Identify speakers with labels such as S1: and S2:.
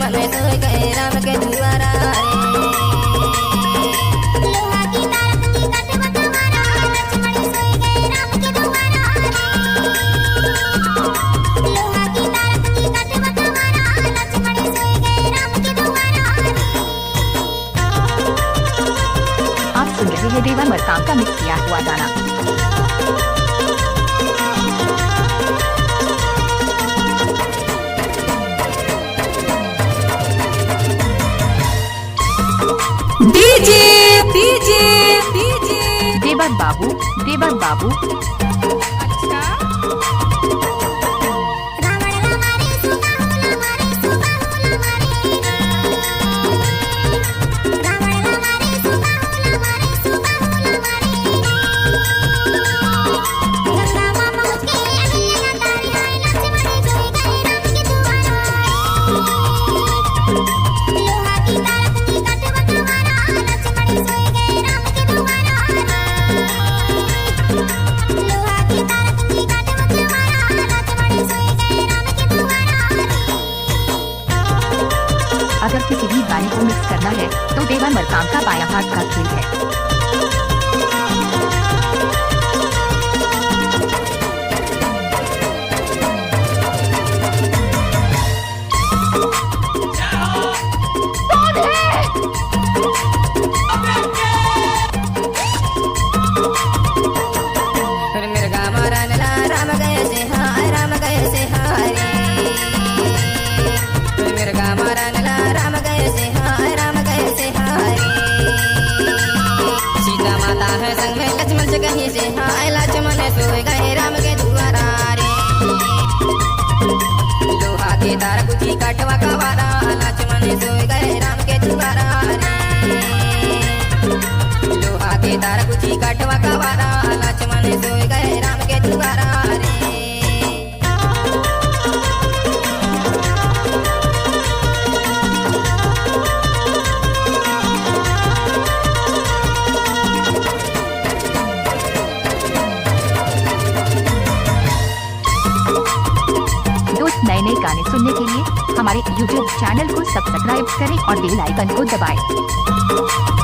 S1: लक्ष्मण सोई गए राम के दुआरा
S2: आप सुन रहे हैं देवा मरकाम का मिक्स किया हुआ गाना।
S3: डीजे डीजे डीजे
S2: देवा बाबू, देवा बाबू। अगर किसी भी गाने को मिक्स करना है तो देवा मरकाम का बायां हाथ का खेल है।
S1: कहीं से हाय लक्ष्मण सोए गए राम के दुआरा रे लोहा के तार कुची काटवा कवारा लक्ष्मण सोए गए राम के दुआरा रे लोहा के तार कुची काटवा कवारा लक्ष्मण सोए गए राम के दुआरा रे
S2: नए नए गाने सुनने के लिए हमारे YouTube चैनल को सब्सक्राइब करें और बेल आइकन को दबाएं।